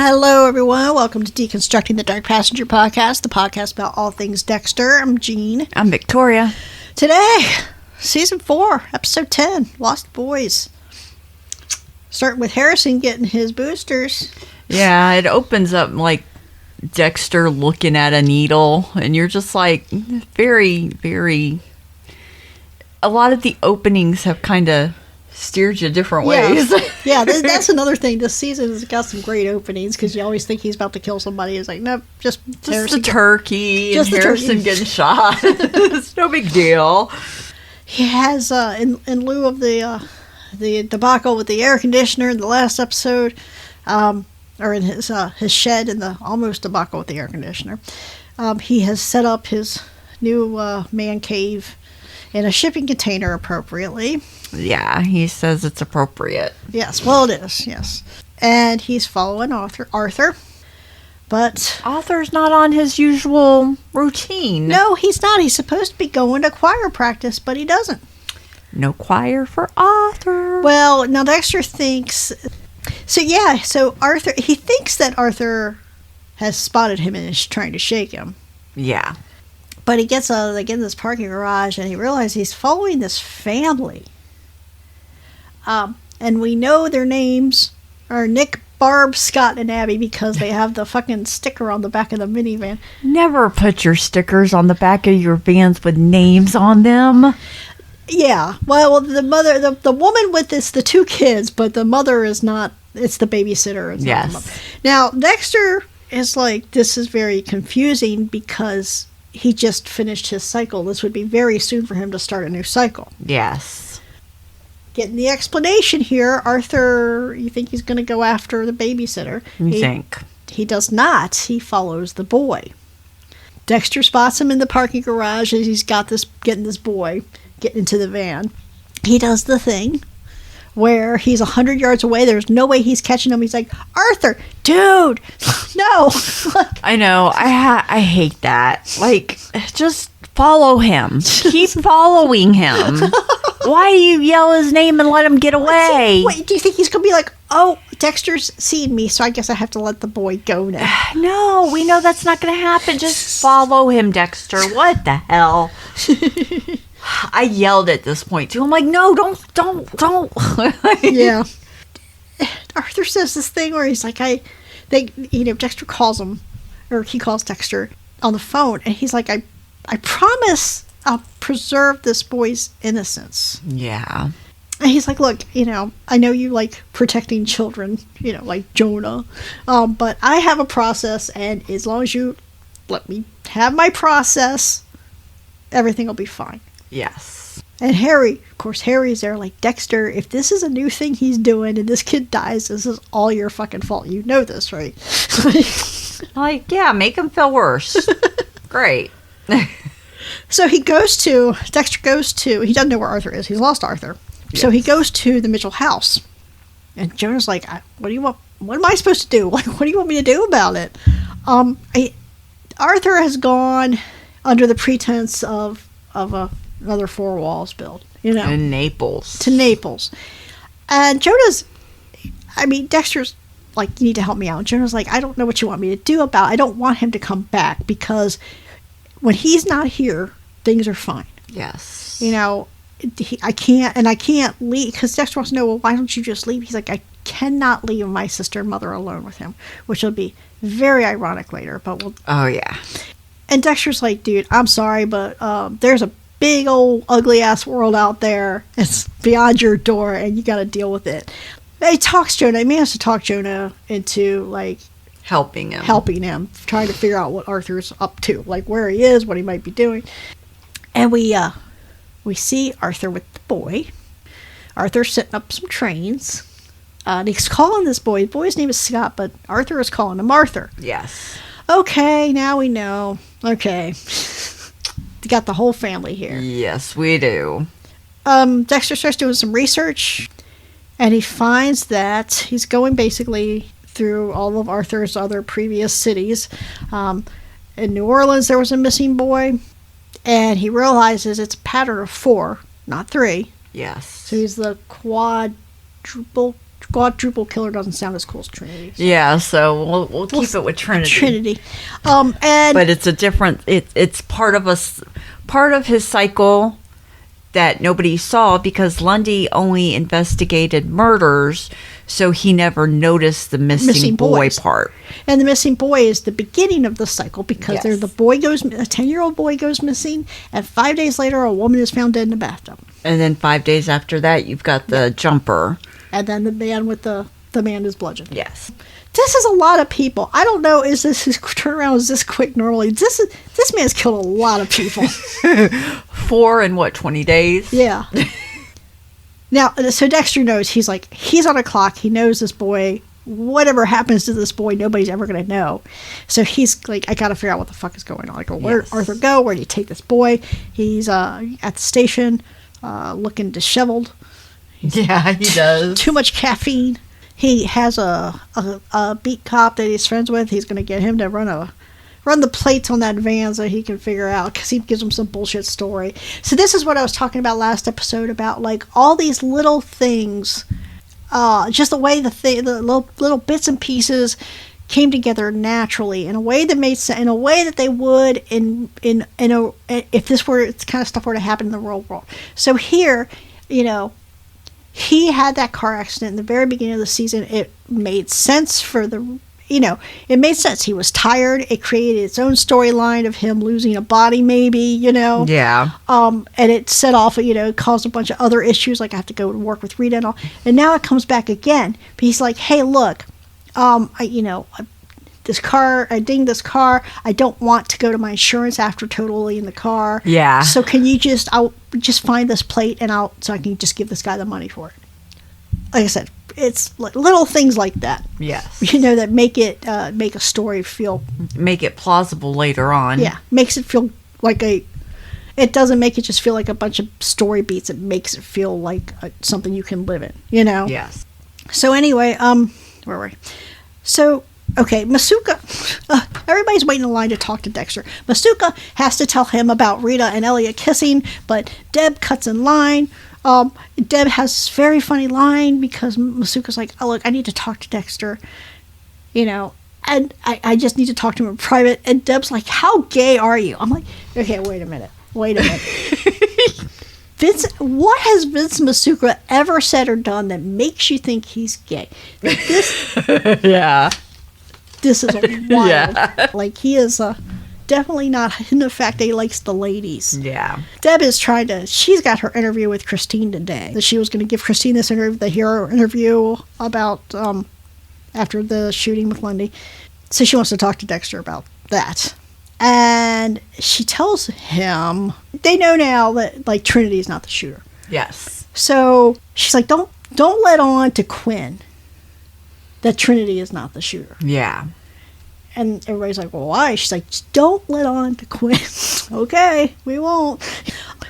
Hello, everyone. Welcome to Deconstructing the Dark Passenger podcast, the podcast about all things Dexter. I'm Jean. I'm Victoria. Today, Season 4, Episode 10, Lost Boys. Starting with Harrison getting his boosters. Yeah, it opens up like Dexter looking at a needle, and you're just like, very, very... A lot of the openings have kind of steered you different ways. Yeah, that's another thing. This season has got some great openings because you always think he's about to kill somebody. It's like, nope, just the turkey and Harrison getting shot. It's no big deal. He has, in lieu of the debacle with the air conditioner in the last episode, or in his shed in the almost debacle with the air conditioner, he has set up his new man cave in a shipping container appropriately. Yeah, he says it's appropriate. Yes, well it is, yes. And he's following Arthur. But Arthur's not on his usual routine. No, he's not. He's supposed to be going to choir practice, but he doesn't. No choir for Arthur. Well, now Dexter thinks... So Arthur... He thinks that Arthur has spotted him and is trying to shake him. Yeah. But he gets in this parking garage and he realizes he's following this family. And we know their names are Nick, Barb, Scott, and Abby because they have the fucking sticker on the back of the minivan. Never put your stickers on the back of your vans with names on them. Yeah. Well, the mother, the woman with the two kids, but the mother is not, it's the babysitter. It's not the mother. Now, Dexter is like, this is very confusing because he just finished his cycle. This would be very soon for him to start a new cycle. Yes. Getting the explanation here, Arthur, you think he's going to go after the babysitter. You think? He does not. He follows the boy. Dexter spots him in the parking garage as he's getting this boy getting into the van. He does the thing where he's 100 yards away. There's no way he's catching him. He's like, Arthur, dude, no. I know. I hate that. Like, just follow him. Keep following him. Why do you yell his name and let him get away? Wait, do you think he's going to be like, oh, Dexter's seen me, so I guess I have to let the boy go now? No, we know that's not going to happen. Just follow him, Dexter. What the hell? I yelled at this point, too. I'm like, no, don't. Yeah. Arthur says this thing where he's like, Dexter calls him, or he calls Dexter on the phone, and he's like, I promise I'll preserve this boy's innocence. Yeah. And he's like, look, I know you like protecting children, like Jonah, but I have a process, and as long as you let me have my process, everything will be fine. Yes. And Harry's there like, Dexter, if this is a new thing he's doing and this kid dies, this is all your fucking fault. You know this, right? Like, yeah, make him feel worse. Great. So Dexter goes to, he doesn't know where Arthur is. He's lost Arthur. Yes. So he goes to the Mitchell house. And Jonah's like, what do you want? What am I supposed to do? What do you want me to do about it? Arthur has gone under the pretense of another four walls build, In Naples. To Naples. And Dexter's like, you need to help me out. And Jonah's like, I don't know what you want me to do about it. I don't want him to come back because when he's not here, things are fine. Yes. I can't leave because Dexter wants to know, well, why don't you just leave? He's like, I cannot leave my sister and mother alone with him, which will be very ironic later, but we'll... Oh, yeah. And Dexter's like, dude, I'm sorry, but there's a big old ugly ass world out there. It's beyond your door and you got to deal with it. He manages to talk Jonah into like helping him, trying to figure out what Arthur's up to, like where he is, what he might be doing. And we see Arthur with the boy. Arthur's setting up some trains. And he's calling this boy. The boy's name is Scott, but Arthur is calling him Arthur. Yes. Okay, now we know. Okay. We got the whole family here. Yes, we do. Dexter starts doing some research, and he finds that he's going basically through all of Arthur's other previous cities. In New Orleans, there was a missing boy, and he realizes it's a pattern of 4, not 3. Yes. So he's the quadruple quadruple killer doesn't sound as cool as Trinity. So. Yeah, so we'll keep it with Trinity. Trinity. And but it's a different. It's part of his cycle that nobody saw because Lundy only investigated murders, so he never noticed the missing boy part. And the missing boy is the beginning of the cycle because Yes. a 10-year-old boy goes missing, and 5 days later, a woman is found dead in the bathtub. And then 5 days after that, you've got the jumper. And then the man with the man is bludgeoned. Yes. This is a lot of people. I don't know. Is this his turnaround? Is this quick normally? This man's killed a lot of people. 4 in 20 days? Yeah. Now, so Dexter knows. He's on a clock. He knows this boy. Whatever happens to this boy, nobody's ever going to know. So he's like, I got to figure out what the fuck is going on. Like, where'd Arthur go? Where did he take this boy? He's at the station, looking disheveled. Yeah, he does. Too much caffeine. He has a beat cop that he's friends with. He's going to get him to run the plates on that van so he can figure out, because he gives him some bullshit story. So this is what I was talking about last episode about, like, all these little things, just the way the little bits and pieces came together naturally in a way that made sense, in a way that they would if this kind of stuff were to happen in the real world. So here, he had that car accident in the very beginning of the season. It made sense it made sense. He was tired. It created its own storyline of him losing a body, maybe, Yeah. And it set off, caused a bunch of other issues, like I have to go to work with Rita and all. And now it comes back again. But he's like, hey, look, this car, I dinged this car. I don't want to go to my insurance after totally in the car. Yeah. So can you I'll just find this plate so I can just give this guy the money for it. Like I said, it's little things like that. Yes. That make a story feel. Make it plausible later on. Yeah. Makes it feel like it doesn't make it just feel like a bunch of story beats. It makes it feel like something you can live in, Yes. So anyway, where were we? So, okay, Masuka, everybody's waiting in line to talk to Dexter. Masuka has to tell him about Rita and Elliot kissing, but Deb cuts in line. Deb has this very funny line because Masuka's like, oh, look, I need to talk to Dexter, and I just need to talk to him in private. And Deb's like, how gay are you? I'm like, okay, wait a minute. Vince, what has Vince Masuka ever said or done that makes you think he's gay? Yeah. This is wild. Yeah. Like, he is definitely not in the fact that he likes the ladies. Yeah. Deb is she's got her interview with Christine today. That she was going to give Christine this interview, the hero interview about after the shooting with Lundy. So she wants to talk to Dexter about that. And she tells him, they know now that, like, Trinity is not the shooter. Yes. So she's like, don't let on to Quinn that Trinity is not the shooter. Yeah. And everybody's like, well, why? She's like, just don't let on to Quinn. Okay, we won't.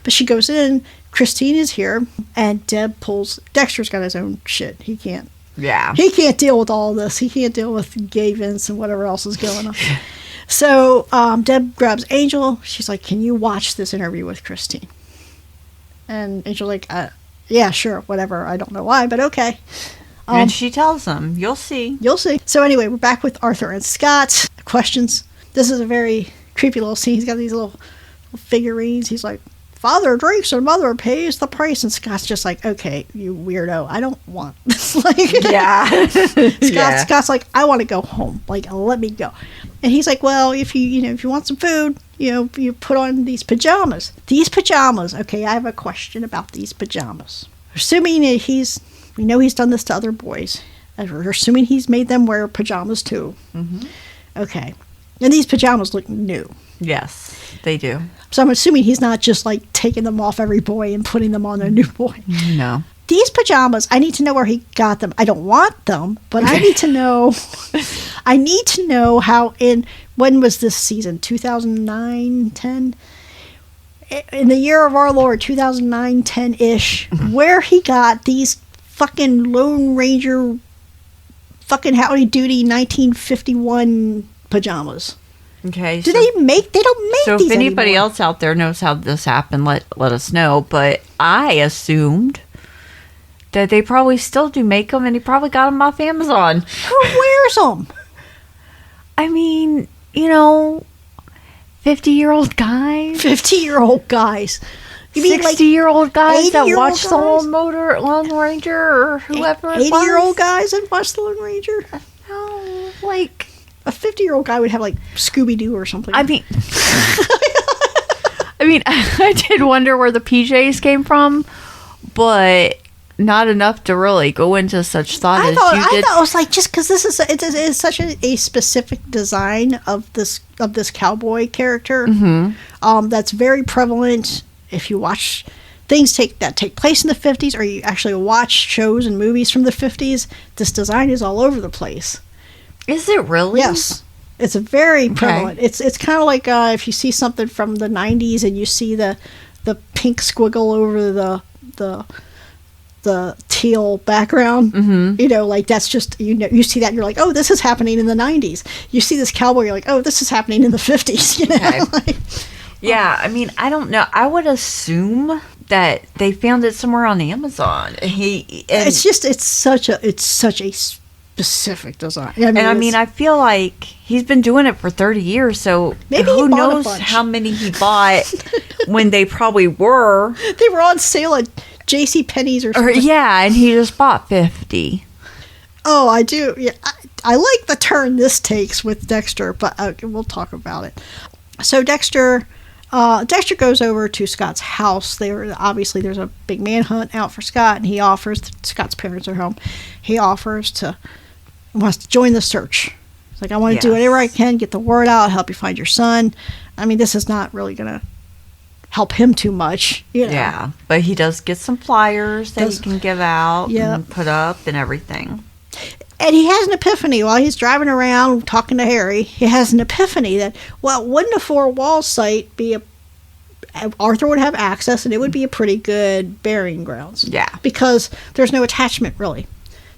But she goes in, Christine is here, and Dexter's got his own shit. He can't. Yeah. He can't deal with all this. He can't deal with gay Vince and whatever else is going on. So Deb grabs Angel. She's like, can you watch this interview with Christine? And Angel's like, yeah, sure, whatever. I don't know why, but okay. And she tells him, you'll see. You'll see. So anyway, we're back with Arthur and Scott. Questions. This is a very creepy little scene. He's got these little figurines. He's like, father drinks and mother pays the price. And Scott's just like, okay, you weirdo. I don't want this. Yeah. Scott's like, I want to go home. Like, let me go. And he's like, well, if you want some food, you put on these pajamas. These pajamas. Okay, I have a question about these pajamas. Assuming that we know he's done this to other boys. We're assuming he's made them wear pajamas too. Mm-hmm. Okay. And these pajamas look new. Yes, they do. So I'm assuming he's not just like taking them off every boy and putting them on a new boy. No. These pajamas, I need to know where he got them. I don't want them, but I need to know. I need to know when was this season? 2009, 10? In the year of our Lord, 2009, 10-ish, where he got these fucking Lone Ranger, fucking Howdy Doody 1951 pajamas. Okay. They don't make so these So if anybody anymore. else out there knows how this happened, let us know. But I assumed that they probably still do make them, and he probably got them off Amazon. Who wears them? I mean, 50-year-old guys. 50-year-old guys. You mean 60-year-old guys that watch guys? the Lone Ranger or whoever. 80-year-old guys that watch the Lone Ranger? No, like a 50-year-old guy would have like Scooby-Doo or something. I mean, I did wonder where the PJs came from, but not enough to really go into such thought as you did. I thought it was like, just because this is it's such a specific design of this cowboy character, that's very prevalent. If you watch things that take place in the 50s, or you actually watch shows and movies from the 50s, this design is all over the place. Is it really? Yes. It's a very prevalent. It's kind of like if you see something from the 90s and you see the pink squiggle over the teal background, like that's just, you see that and you're like, oh, this is happening in the 90s. You see this cowboy, you're like, oh, this is happening in the 50s, Okay. Yeah, I mean, I don't know. I would assume that they found it somewhere on Amazon. It's such a specific design. I mean, I feel like he's been doing it for 30 years, so maybe who knows how many he bought when they probably were. They were on sale at JCPenney's or something. Yeah, and he just bought 50. Oh, I do. Yeah, I like the turn this takes with Dexter, but we'll talk about it. So Dexter goes over to Scott's house. Obviously there's a big manhunt out for Scott, and he offers, Scott's parents are home, wants to join the search. He's like, I want to do whatever I can, get the word out, help you find your son. I mean, this is not really going to help him too much. Yeah, but he does get some flyers that he can give out and put up and everything. And he has an epiphany while he's driving around talking to Harry. He has an epiphany that, well, wouldn't a four-wall site be Arthur would have access, and it would be a pretty good burying grounds. Yeah. Because there's no attachment, really,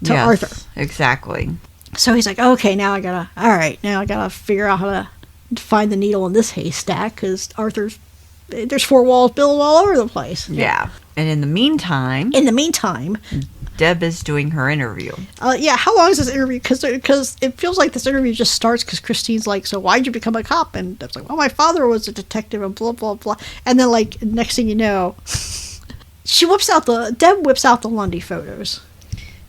to Arthur. Exactly. So he's like, okay, now I gotta figure out how to find the needle in this haystack, because there's four walls built all over the place. Yeah. And in the meantime, Deb is doing her interview. How long is this interview? Because it feels like this interview just starts because Christine's like, so why'd you become a cop? And Deb's like, well, my father was a detective and blah, blah, blah. And then, like, next thing you know, Deb whips out the Lundy photos.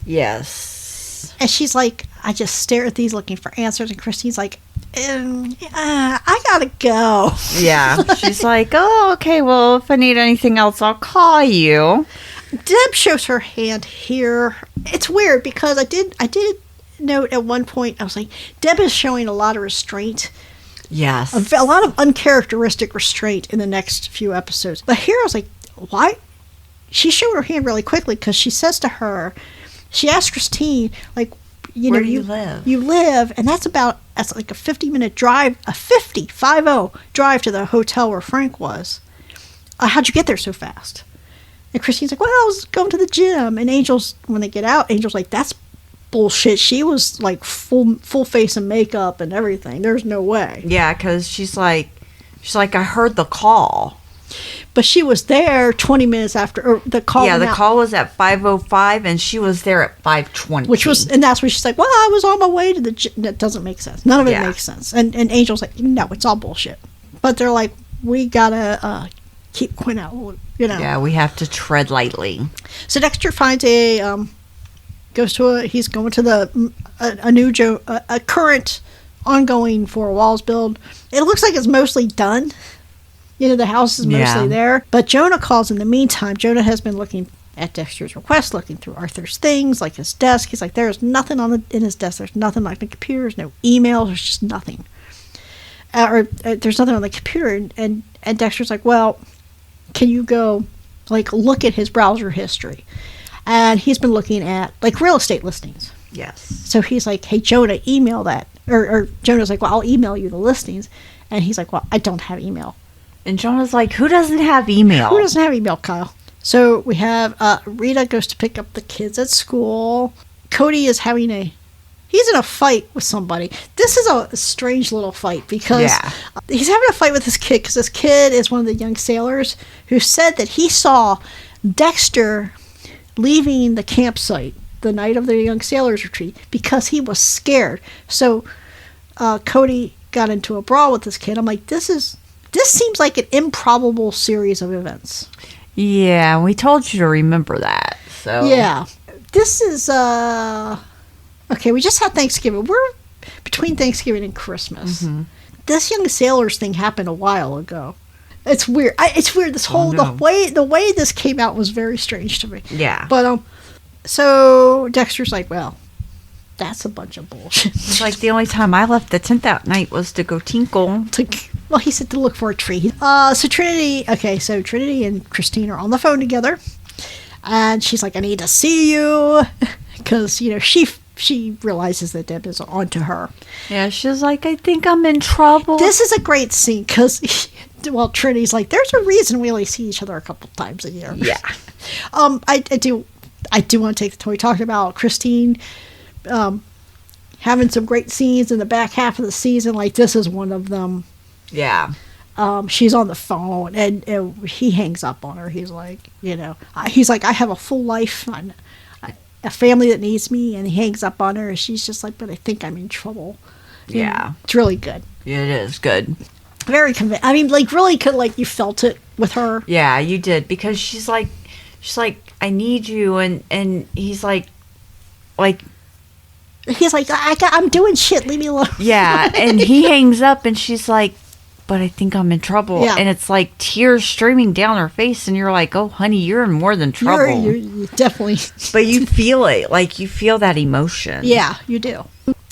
Yes. And she's like, I just stare at these looking for answers. And Christine's like, I gotta go. Yeah. She's like, oh, okay, well, if I need anything else, I'll call you. Deb shows her hand here. It's weird because I did note at one point, I was like, Deb is showing a lot of restraint. Yes. A lot of uncharacteristic restraint in the next few episodes. But here I was like, why? She showed her hand really quickly because she says to her, she asks Christine, like, where do you live? You live, and that's like a 50-minute drive, a 50 drive to the hotel where Frank was. How'd you get there so fast? And Christine's like, well, I was going to the gym. And Angel's, when they get out, Angel's like, that's bullshit. She was like full face and makeup and everything. There's no way. Yeah, because she's like, I heard the call. But she was there 20 minutes after the call. Yeah, the call was at 5:05, and she was there at 5:20. And that's when she's like, well, I was on my way to the gym. That doesn't make sense. None of it makes sense. And Angel's like, no, it's all bullshit. But they're like, we gotta keep Quinn out, Yeah, we have to tread lightly. So Dexter finds he's going to a current ongoing Four Walls build. It looks like it's mostly done. The house is mostly there. But Jonah calls in the meantime. Jonah has been looking at Dexter's request, looking through Arthur's things, like his desk. He's like, there's nothing in his desk. There's nothing like the computer. There's no emails. There's just nothing. There's nothing on the computer. And Dexter's like, well, can you go, like, look at his browser history? And he's been looking at, like, real estate listings. Yes. So he's like, hey, Jonah, email that. Or Jonah's like, well, I'll email you the listings. And he's like, well, I don't have email. And Jonah's like, who doesn't have email? Who doesn't have email, Kyle? So we have Rita goes to pick up the kids at school. Cody is he's in a fight with somebody. This is a strange little fight because he's having a fight with this kid because this kid is one of the young sailors who said that he saw Dexter leaving the campsite the night of the young sailors retreat because he was scared. So Cody got into a brawl with this kid. I'm like, this seems like an improbable series of events. Yeah, we told you to remember that. So yeah, this is okay. We just had Thanksgiving. We're between Thanksgiving and Christmas. Mm-hmm. This young sailors thing happened a while ago. It's weird. It's weird. This whole the way this came out was very strange to me. Yeah, but so Dexter's like, well, that's a bunch of bullshit. It's like the only time I left the tent that night was to go tinkle. Well, he said to look for a tree. So Trinity and Christine are on the phone together, and she's like, I need to see you, because she realizes that Deb is onto her. Yeah, she's like, I think I'm in trouble. This is a great scene because, well, Trinity's like, there's a reason we only see each other a couple times a year. Yeah. I do want to take the time. We talked about Christine having some great scenes in the back half of the season. Like, this is one of them. Yeah. She's on the phone, and he hangs up on her. He's like, I have a full life, a family that needs me, and he hangs up on her, and she's just like, but I think I'm in trouble. Yeah. It's really good. Yeah, it is good. Very convincing. I mean, like, really good, like, you felt it with her. Yeah, you did, because she's like, I need you, and he's like, he's like, I'm doing shit, leave me alone. Yeah, and he hangs up, and she's like, but I think I'm in trouble. Yeah. And it's like tears streaming down her face, and you're like, oh, honey, you're in more than trouble. You're definitely. But you feel it. Like, you feel that emotion. Yeah, you do.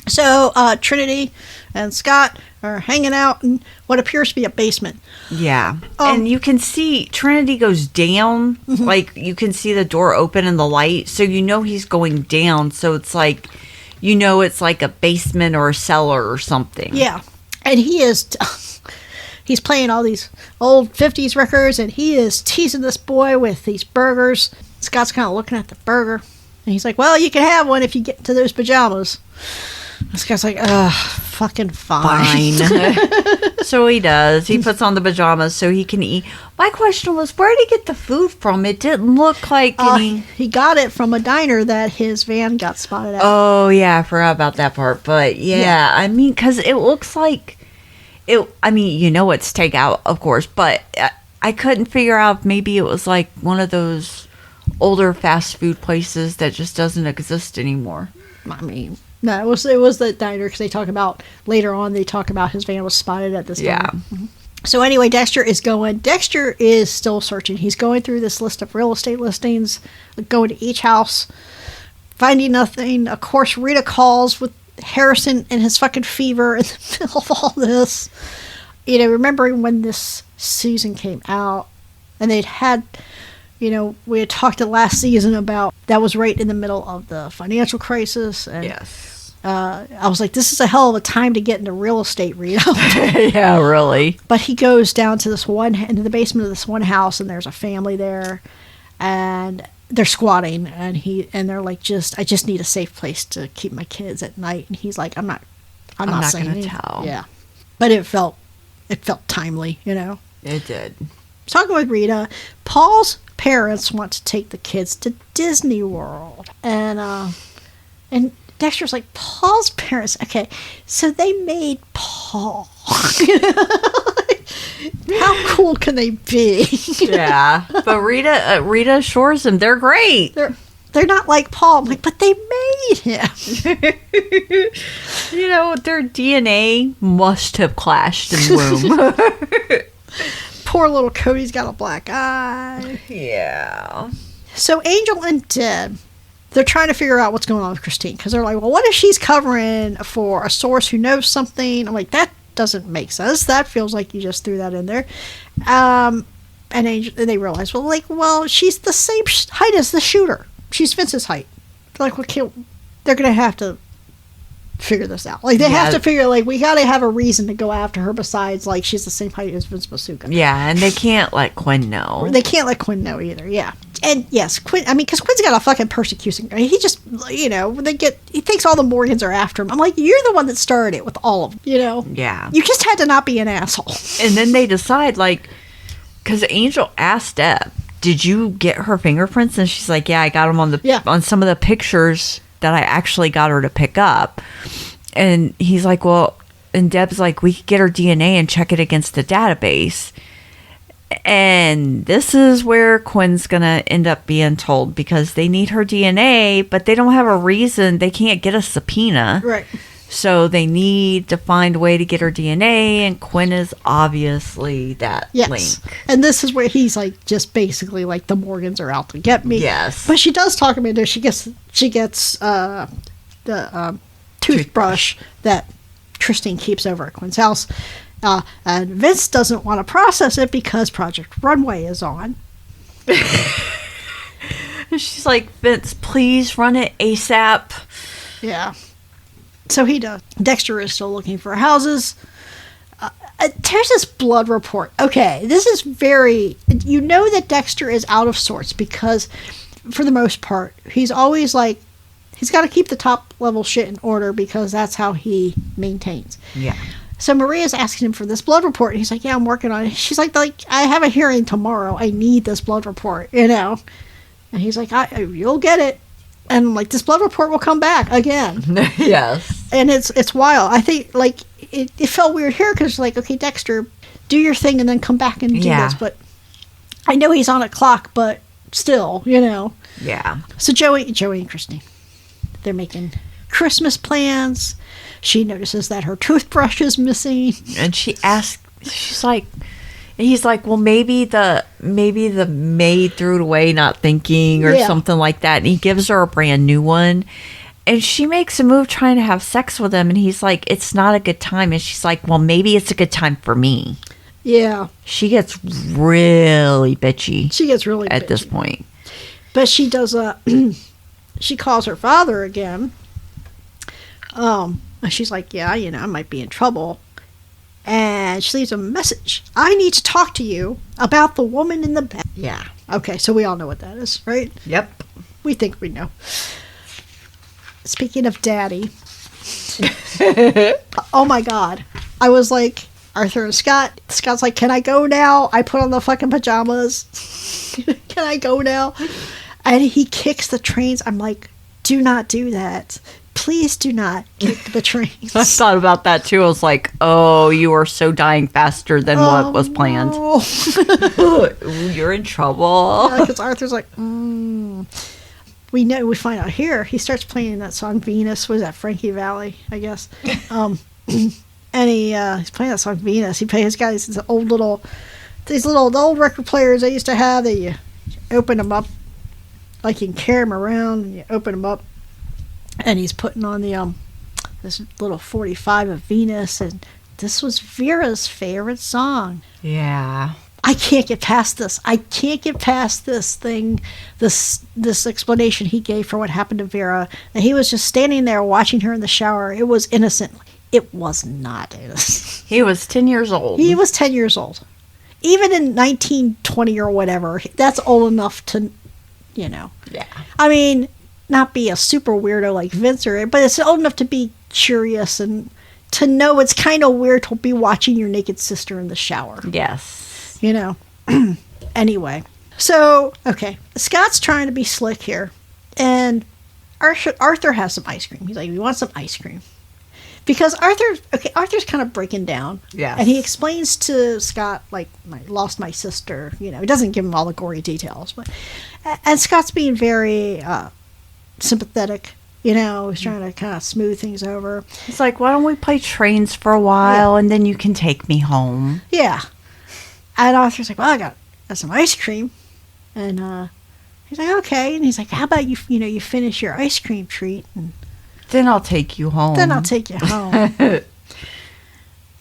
So, Trinity and Scott are hanging out in what appears to be a basement. Yeah. And you can see Trinity goes down. Mm-hmm. Like, you can see the door open and the light. So, he's going down. So, it's like, it's like a basement or a cellar or something. Yeah. And he is... He's playing all these old 50s records, and he is teasing this boy with these burgers. Scott's kind of looking at the burger, and he's like, well, you can have one if you get to those pajamas. This guy's like, ugh, fucking fine. So he does. He puts on the pajamas so he can eat. My question was, where did he get the food from? It didn't look like he got it from a diner that his van got spotted at. Oh, yeah, I forgot about that part. But, yeah. I mean, because it looks like... it's takeout, of course, but I couldn't figure out if maybe it was like one of those older fast food places that just doesn't exist anymore. I mean, no, it was the diner, because they talk about his van was spotted at this diner. Yeah. Mm-hmm. So anyway, Dexter is still searching. He's going through this list of real estate listings, going to each house, finding nothing. Of course, Rita calls with Harrison and his fucking fever in the middle of all this. Remembering when this season came out, and we had talked the last season about that was right in the middle of the financial crisis. And yes. I was like, this is a hell of a time to get into real estate, Rita. Yeah, really. But he goes down to into the basement of this one house, and there's a family there, and they're squatting, and they're like, I just need a safe place to keep my kids at night. And he's like, I'm not saying going to anything. tell. Yeah. But it felt timely, It did. Talking with Rita, Paul's parents want to take the kids to Disney World. And Dexter's like, Paul's parents? Okay, so they made Paul. How cool can they be? Yeah, but Rita assures him they're great. They're not like Paul. I'm like, but they made him. Their DNA must have clashed in womb. Poor little Cody's got a black eye. Yeah. So Angel and Deb, they're trying to figure out what's going on with Christine, because they're like, well, what if she's covering for a source who knows something? I'm like, that doesn't make sense. That feels like you just threw that in there. And they realize, well, she's the same height as the shooter. She's Vince's height. Like, they're going to have to figure this out. Like, they have to figure, we got to have a reason to go after her besides, she's the same height as Vince Masuka. Yeah, and they can't let Quinn know. They can't let Quinn know either, yeah. And, yes, Quinn, because Quinn's got a fucking persecution. He just, he thinks all the Morgans are after him. I'm like, you're the one that started it with all of them, Yeah. You just had to not be an asshole. And then they decide, because Angel asked Deb, did you get her fingerprints? And she's like, yeah, I got them on some of the pictures that I actually got her to pick up. And he's like, well, and Deb's like, we could get her DNA and check it against the database. And this is where Quinn's going to end up being told, because they need her DNA, but they don't have a reason. They can't get a subpoena. Right. So they need to find a way to get her DNA, and Quinn is obviously that link. And this is where he's like, just basically like, the Morgans are out to get me. Yes. But she does talk about it. She gets the toothbrush that Christine keeps over at Quinn's house. And Vince doesn't want to process it because Project Runway is on. She's like, Vince, please run it ASAP. Yeah. So he does. Dexter is still looking for houses. There's this blood report. Okay, this is very... You know that Dexter is out of sorts because, for the most part, he's always like... He's got to keep the top level shit in order because that's how he maintains. Yeah. So Maria's asking him for this blood report. And he's like, yeah, I'm working on it. She's like, I have a hearing tomorrow. I need this blood report, you know. And he's like, you'll get it. And I'm like, this blood report will come back again. Yes. And it's wild. I think, like, it felt weird here because, like, okay, Dexter, do your thing and then come back and do this. But I know he's on a clock, but still, you know. Yeah. So Joey and Christine, they're making Christmas plans. She notices that her toothbrush is missing. And she's like, he's like, well, maybe the maid threw it away not thinking or something like that. And he gives her a brand new one. And she makes a move trying to have sex with him. And he's like, it's not a good time. And she's like, well, maybe it's a good time for me. Yeah. She gets really bitchy. She gets really at bitchy. this point. But she does she calls her father again. And she's like, yeah, you know, I might be in trouble. And she leaves a message. I need to talk to you about the woman in the bed. Yeah. Okay, so we all know what that is, right? Yep. We think we know. Speaking of daddy. Oh my God. I was like, Arthur and Scott. Scott's like, can I go now? I put on the fucking pajamas. Can I go now? And he kicks the trains. I'm like, do not do that. Please do not kick the trains. I thought about that too. I was like, oh, you are so dying faster than what was planned. No. You're in trouble. Because Arthur's like, we find out here, he starts playing that song Venus. Was that Frankie Valli, I guess? And he's playing that song Venus. He plays guys, these old record players they used to have that you open them up, like you can carry them around and you open them up. And he's putting on the this little 45 of Venus, and this was Vera's favorite song. Yeah. I can't get past this. I can't get past this thing, this explanation he gave for what happened to Vera. And he was just standing there watching her in the shower. It was innocent. It was not innocent. He was 10 years old. He was 10 years old. Even in 1920 or whatever, that's old enough to, you know. Yeah. I mean, not be a super weirdo like Vince but it's old enough to be curious and to know it's kind of weird to be watching your naked sister in the shower. Yes. You know. Anyway. So, okay. Scott's trying to be slick here. And Arthur has some ice cream. He's like, we want some ice cream. Because Arthur's kind of breaking down. Yeah. And he explains to Scott, like, I lost my sister. You know, he doesn't give him all the gory details. And Scott's being very sympathetic, you know. He's trying to kind of smooth things over. He's like, why don't we play trains for a while and then you can take me home? Yeah. And Arthur's like, well, I got some ice cream. And he's like, okay. And he's like, how about you finish your ice cream treat and then I'll take you home.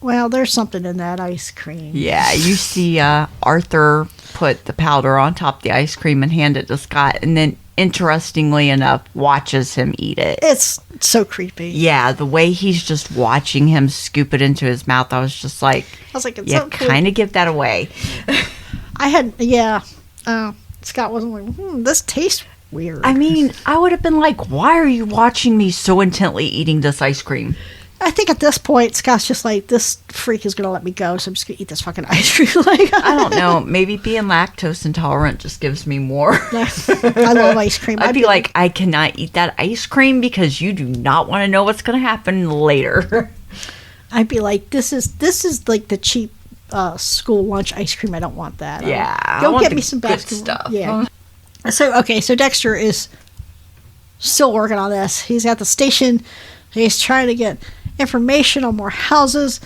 Well, there's something in that ice cream. Yeah, you see Arthur put the powder on top of the ice cream and hand it to Scott, and then, interestingly enough, watches him eat it. It's so creepy. Yeah, the way he's just watching him scoop it into his mouth, I was just like, it's yeah, so cool. kind of give that away. Scott wasn't like, this tastes weird. I mean, I would have been like, why are you watching me so intently eating this ice cream? I think at this point, Scott's just like, this freak is going to let me go, so I'm just going to eat this fucking ice cream. Like, I don't know. Maybe being lactose intolerant just gives me more. I love ice cream. I'd be like, I cannot eat that ice cream because you do not want to know what's going to happen later. I'd be like, this is like the cheap school lunch ice cream. I don't want that. Yeah. Go get me some basketball stuff. Yeah. So Dexter is still working on this. He's at the station. He's trying to get information on more houses.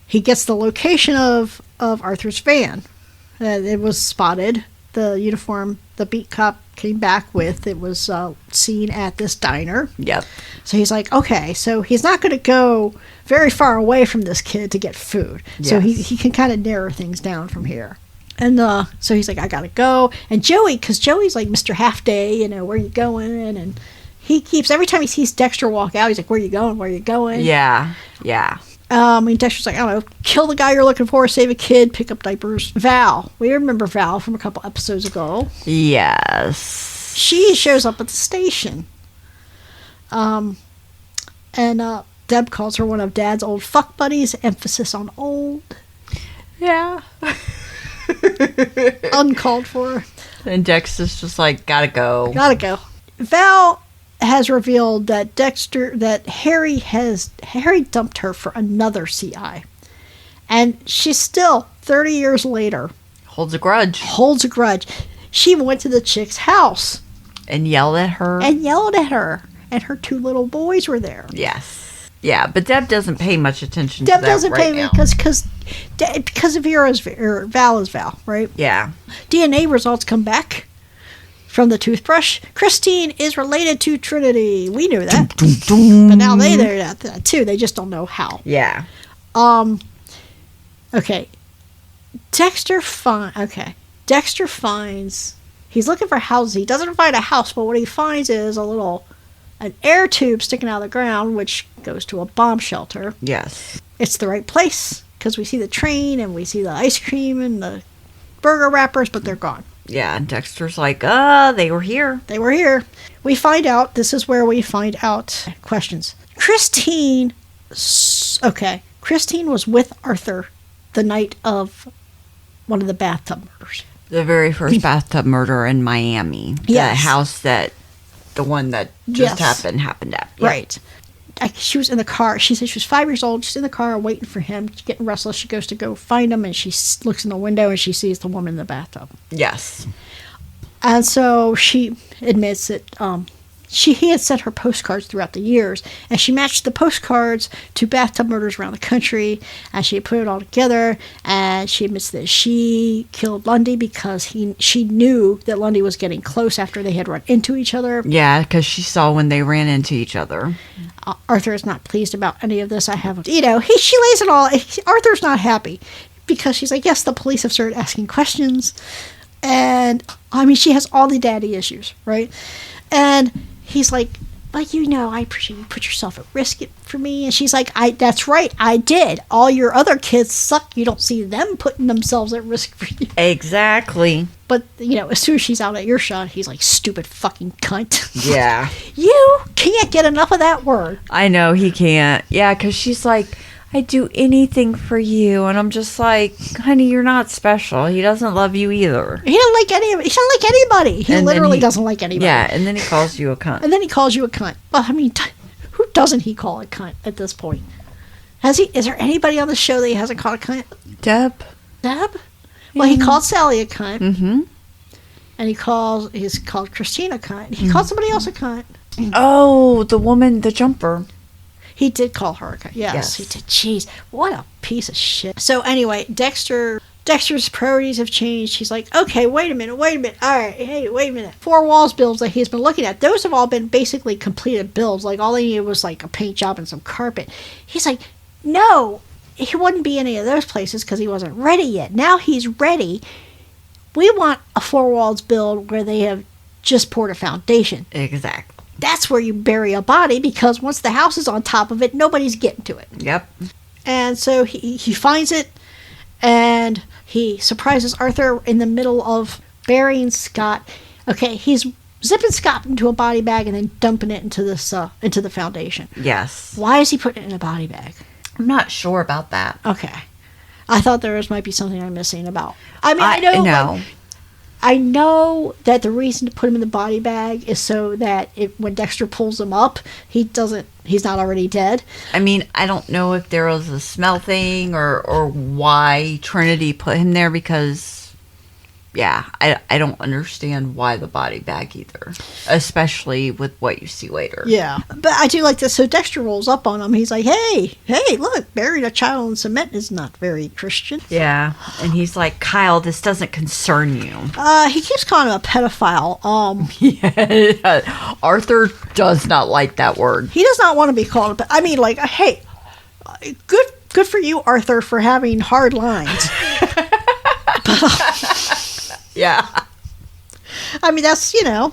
He gets the location of Arthur's van. It was spotted. The uniform the beat cop came back with, it was seen at this diner. Yep. So he's like, okay, so he's not going to go very far away from this kid to get food. Yes. So he can kind of narrow things down from here. And so he's like, I got to go. And Joey, because Joey's like Mr. Half Day, where you going? And he keeps, every time he sees Dexter walk out, he's like, where you going? Where you going? Yeah. Dexter's like, I don't know, kill the guy you're looking for, save a kid, pick up diapers. Val. We remember Val from a couple episodes ago. Yes. She shows up at the station. Deb calls her one of Dad's old fuck buddies, emphasis on old. Yeah. Uncalled for. And Dexter's just like, gotta go. Val has revealed that Harry dumped her for another CI. And she's still, 30 years later, holds a grudge. She went to the chick's house. And yelled at her. And her two little boys were there. Yes. Yeah, but Deb doesn't pay much attention to that because of Val is Val, right? Yeah. DNA results come back from the toothbrush. Christine is related to Trinity. We knew that. But now they know that too. They just don't know how. Yeah. Okay. Dexter finds, he's looking for houses. He doesn't find a house, but what he finds is an air tube sticking out of the ground, which goes to a bomb shelter. Yes. It's the right place, because we see the train and we see the ice cream and the burger wrappers, but they're gone. Yeah, and Dexter's like, they were here. We find out, this is where we find out questions. Christine was with Arthur the night of one of the bathtub murders. The very first bathtub murder in Miami. Yes. The house the one that just happened at. Yep. Right. She was in the car. She said she was 5 years old. She's in the car waiting for him. She's getting restless. She goes to go find him, and she looks in the window, and she sees the woman in the bathtub. Yes. And so she admits that he had sent her postcards throughout the years, and she matched the postcards to bathtub murders around the country, and she put it all together, and she admits that she killed Lundy because she knew that Lundy was getting close after they had run into each other. Yeah, because she saw when they ran into each other. Arthur is not pleased about any of this. She lays it all. Arthur's not happy because she's like, yes, the police have started asking questions, and she has all the daddy issues, right? And he's like, I appreciate you put yourself at risk for me. And she's like, that's right, I did. All your other kids suck. You don't see them putting themselves at risk for you. Exactly. But, as soon as she's out at earshot, he's like, stupid fucking cunt. Yeah. You can't get enough of that word. I know, he can't. Yeah, because she's like, I'd do anything for you. And I'm just like, honey, you're not special. He doesn't love you either. He doesn't like anybody. He literally doesn't like anybody. Yeah, and then he calls you a cunt. Well, who doesn't he call a cunt at this point? Is there anybody on the show that he hasn't called a cunt? Deb? Well, he called Sally a cunt. Mm-hmm. And he's called Christine a cunt. He called somebody else a cunt. Oh, the woman, the jumper. He did call her a cunt. Yes, he did. Jeez, what a piece of shit. So anyway, Dexter's priorities have changed. He's like, okay, wait a minute. All right, hey, wait a minute. 4 walls builds that he's been looking at, those have all been basically completed builds. Like, all they needed was like a paint job and some carpet. He's like, no, he wouldn't be any of those places because he wasn't ready yet. Now he's ready. We want a 4 walls build where they have just poured a foundation. Exactly. That's where you bury a body, because once the house is on top of it, nobody's getting to it. Yep. And so he finds it, and he surprises Arthur in the middle of burying Scott. Okay, he's zipping Scott into a body bag and then dumping it into the Foundation. Yes. Why is he putting it in a body bag? I'm not sure about that. Okay. I thought might be something I'm missing about. I mean, I know that the reason to put him in the body bag is so that when Dexter pulls him up, he's not already dead. I mean, I don't know if there was a smell thing or why Trinity put him there, because yeah, I don't understand why the body bag either, especially with what you see later. Yeah, but I do like this. So Dexter rolls up on him. He's like, hey, look, burying a child in cement is not very Christian. Yeah, and he's like, Kyle, this doesn't concern you. He keeps calling him a pedophile. Yeah, Arthur does not like that word. He does not want to be called a I mean, like, hey, good for you, Arthur, for having hard lines. Yeah. I mean, that's, a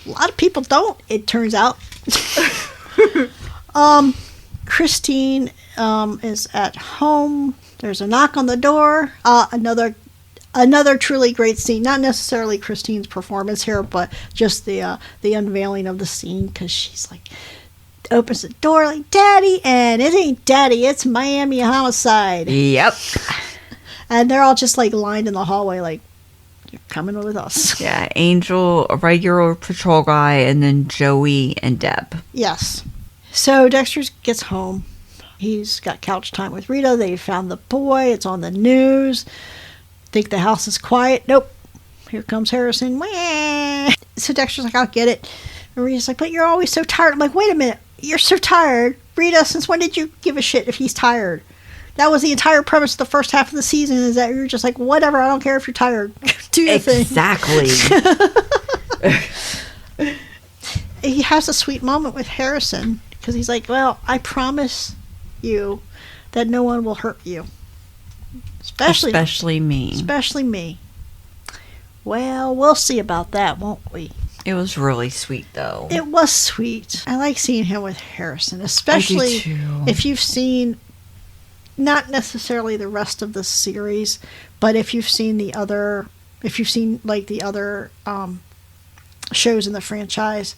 lot of people don't, it turns out. Christine is at home. There's a knock on the door. Another truly great scene. Not necessarily Christine's performance here, but just the unveiling of the scene, because she's like, opens the door like, Daddy, and it ain't Daddy, it's Miami Homicide. Yep. And they're all just like lined in the hallway like, you're coming with us. Yeah, Angel, a regular patrol guy, and then Joey and Deb. Yes. So Dexter gets home. He's got couch time with Rita. They found the boy. It's on the news. Think the house is quiet. Nope. Here comes Harrison. Wah! So Dexter's like, I'll get it. And Rita's like, but you're always so tired. I'm like, wait a minute. You're so tired. Rita, since when did you give a shit if he's tired? That was the entire premise of the first half of the season, is that you're just like, whatever, I don't care if you're tired. Do your thing. Exactly. He has a sweet moment with Harrison, because he's like, well, I promise you that no one will hurt you. Especially me. Especially me. Well, we'll see about that, won't we? It was really sweet, though. It was sweet. I like seeing him with Harrison, especially if you've seen... not necessarily the rest of the series, but if you've seen the other shows in the franchise,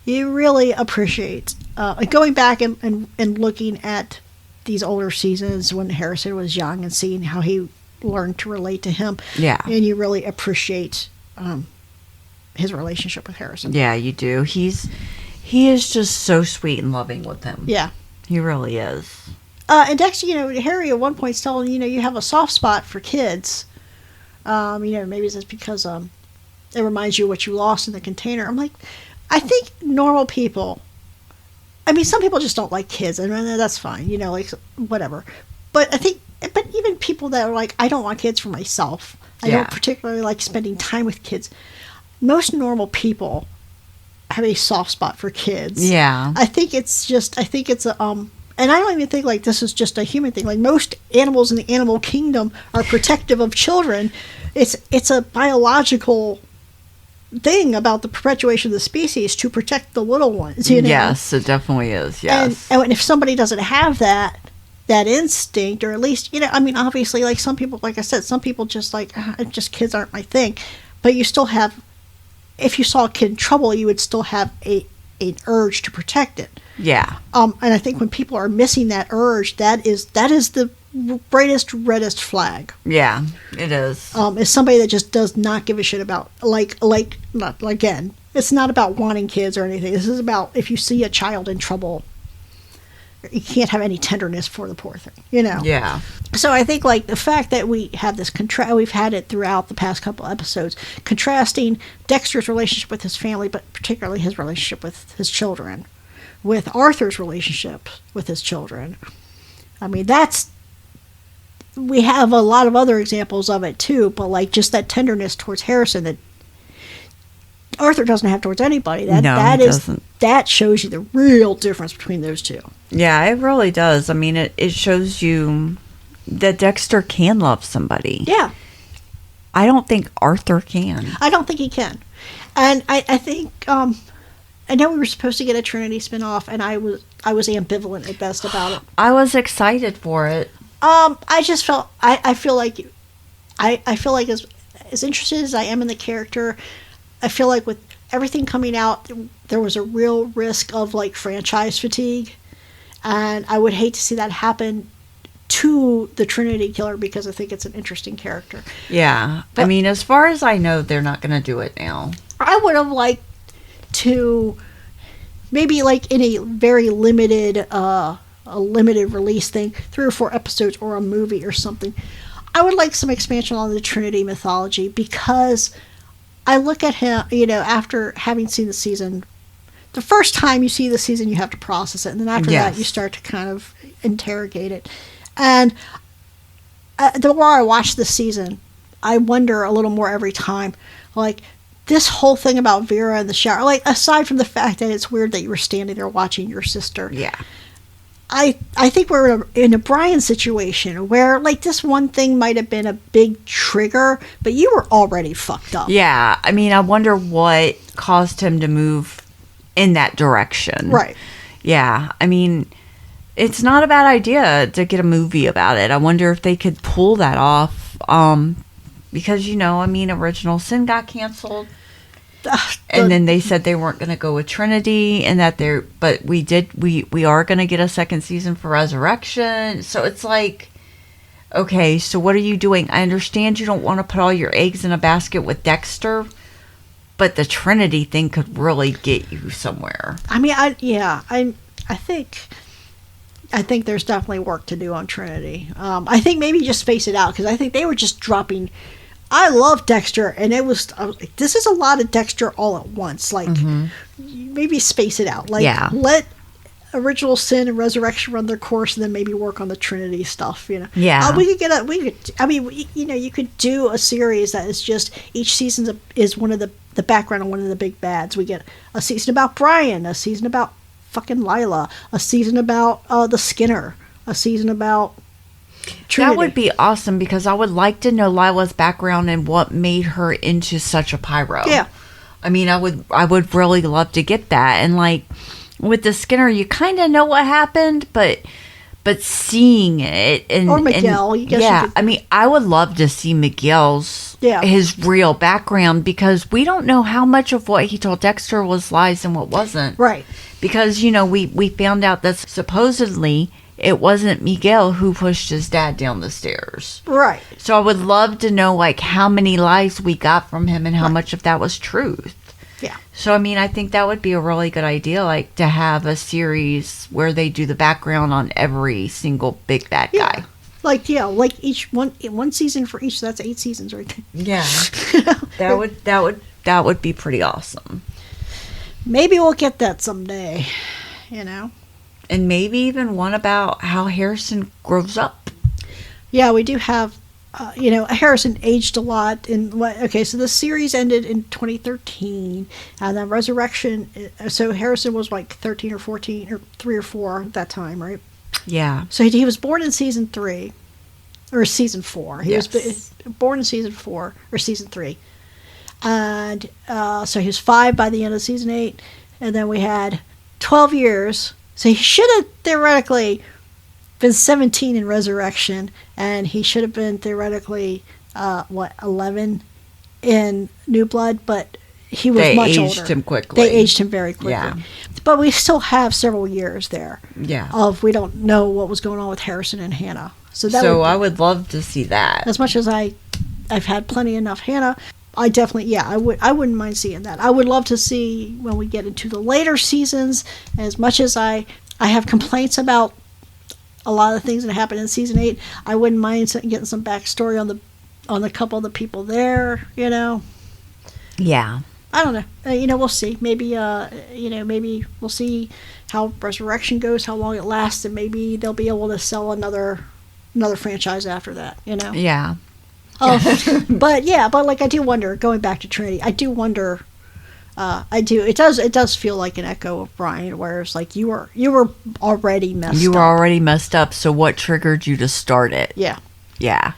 you really appreciate going back and looking at these older seasons when Harrison was young and seeing how he learned to relate to him. Yeah. And you really appreciate his relationship with Harrison. Yeah, you do. He is just so sweet and loving with him. Yeah. He really is. And Dexter, Harry at one point is telling you have a soft spot for kids. Maybe it's just because it reminds you of what you lost in the container. I'm like, I think normal people, I mean, some people just don't like kids, and that's fine, like, whatever. But even people that are like, I don't want kids for myself. I don't particularly like spending time with kids. Most normal people have a soft spot for kids. Yeah. I think it's and I don't even think like this is just a human thing. Like most animals in the animal kingdom are protective of children. It's a biological thing about the perpetuation of the species to protect the little ones. Yes, it definitely is. Yes. And if somebody doesn't have that instinct, or at least I mean, obviously, like some people, like I said, some people just like just kids aren't my thing. But you still have, if you saw a kid in trouble, you would still have an urge to protect it. Yeah. And I think when people are missing that urge, that is the brightest, reddest flag. Yeah, it is. Is somebody that just does not give a shit about, again, it's not about wanting kids or anything. This is about if you see a child in trouble, you can't have any tenderness for the poor thing, Yeah. So I think like the fact that we have this we've had it throughout the past couple episodes, contrasting Dexter's relationship with his family, but particularly his relationship with his children, with Arthur's relationship with his children. I mean, we have a lot of other examples of it too, but like just that tenderness towards Harrison that Arthur doesn't have towards anybody. That shows you the real difference between those two. Yeah, it really does. I mean, it shows you that Dexter can love somebody. Yeah. I don't think Arthur can. I don't think he can. And I think I know we were supposed to get a Trinity spinoff, and I was ambivalent at best about it. I was excited for it. I just felt I feel like as interested as I am in the character, I feel like with everything coming out, there was a real risk of like franchise fatigue, and I would hate to see that happen to the Trinity Killer because I think it's an interesting character. Yeah. But I mean, as far as I know, they're not going to do it now. I would have liked to maybe like in a very limited a limited release thing, 3 or 4 episodes or a movie or something. I would like some expansion on the Trinity mythology because I look at him, after having seen the season, the first time you see the season, you have to process it. And then after that, you start to kind of interrogate it. And the more I watch the season, I wonder a little more every time. Like, this whole thing about Vera in the shower, like, aside from the fact that it's weird that you were standing there watching your sister. Yeah. I think we're in a Brian situation where, like, this one thing might have been a big trigger, but you were already fucked up. Yeah. I mean, I wonder what caused him to move in that direction. Right. Yeah. I mean, it's not a bad idea to get a movie about it. I wonder if they could pull that off. Because, Original Sin got canceled. And then they said they weren't going to go with Trinity, and that but we are going to get a second season for Resurrection. So it's like, okay, so what are you doing? I understand you don't want to put all your eggs in a basket with Dexter, but the Trinity thing could really get you somewhere. I mean, I think there's definitely work to do on Trinity. I think maybe just space it out, because I think they were just dropping. I love Dexter, and it was like, this is a lot of Dexter all at once. Like, maybe space it out. Like, let Original Sin and Resurrection run their course, and then maybe work on the Trinity stuff. Yeah. You could do a series that is just each season is one of the background of one of the big bads. We get a season about Brian, a season about fucking Lila, a season about the Skinner, a season about Trinity. That would be awesome, because I would like to know Lila's background and what made her into such a pyro. Yeah. I mean, I would really love to get that. And like with the Skinner, you kind of know what happened, but seeing it or Miguel, I mean, I would love to see Miguel's his real background, because we don't know how much of what he told Dexter was lies and what wasn't. Right. Because we found out that supposedly it wasn't Miguel who pushed his dad down the stairs. Right. So I would love to know, like, how many lies we got from him and how much of that was truth. Yeah. So, I mean, I think that would be a really good idea, like, to have a series where they do the background on every single big bad guy. Like each one season for each. So that's 8 seasons right there. Yeah. That would be pretty awesome. Maybe we'll get that someday, And maybe even one about how Harrison grows up. Yeah, we do have, Harrison aged a lot. So the series ended in 2013, and then Resurrection, so Harrison was like 13 or 14, or 3 or 4 at that time, right? Yeah. So he was born in season 3, or season 4. He was born in season 4, or season 3. And so he was 5 by the end of season 8, and then we had 12 years. So he should have theoretically been 17 in Resurrection, and he should have been theoretically 11 in New Blood, but he was much older. They aged him quickly. They aged him very quickly. Yeah. But we still have several years there. Yeah. Of we don't know what was going on with Harrison and Hannah. I would love to see that. As much as I've had plenty enough Hannah, I definitely, I wouldn't mind seeing that. I would love to see when we get into the later seasons, as much as I have complaints about a lot of things that happened in season 8, I wouldn't mind getting some backstory on the couple of the people there, Yeah. I don't know. We'll see. Maybe, maybe we'll see how Resurrection goes, how long it lasts, and maybe they'll be able to sell another franchise after that, Yeah. But like, I do wonder, going back to Trinity, I do wonder, it does feel like an echo of Brian, where it's like you were already messed up. You were already messed up, so what triggered you to start it? Yeah. Yeah.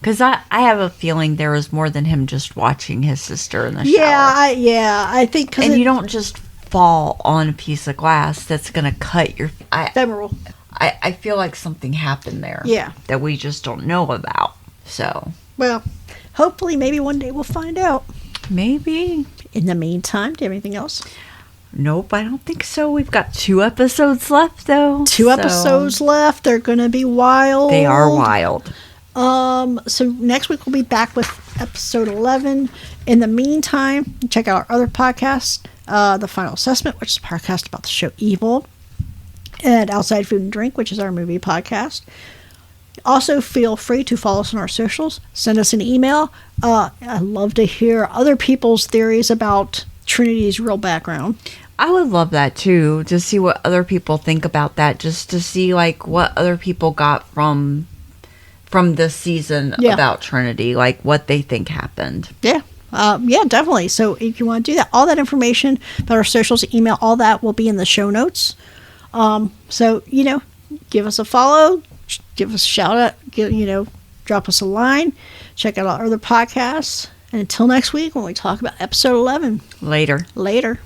Because I have a feeling there was more than him just watching his sister in the shower. I think... And you don't just fall on a piece of glass that's going to cut your... Femoral. I feel like something happened there. Yeah. That we just don't know about. So... Well, hopefully maybe one day we'll find out. Maybe. In the meantime, do you have anything else? Nope, I don't think so. We've got 2 episodes left, though. Two episodes left. They're going to be wild. They are wild. So next week we'll be back with episode 11. In the meantime, check out our other podcast, The Final Assessment, which is a podcast about the show Evil, and Outside Food and Drink, which is our movie podcast. Also, feel free to follow us on our socials. Send us an email. I love to hear other people's theories about Trinity's real background. I would love that too, to see what other people think about that, just to see like what other people got from this season about Trinity, like what they think happened. Yeah. Yeah, definitely. So if you want to do that, all that information about our socials, email, all that will be in the show notes. So, give us a follow, give us a shout out, drop us a line, check out our other podcasts. And until next week when we talk about episode 11. Later.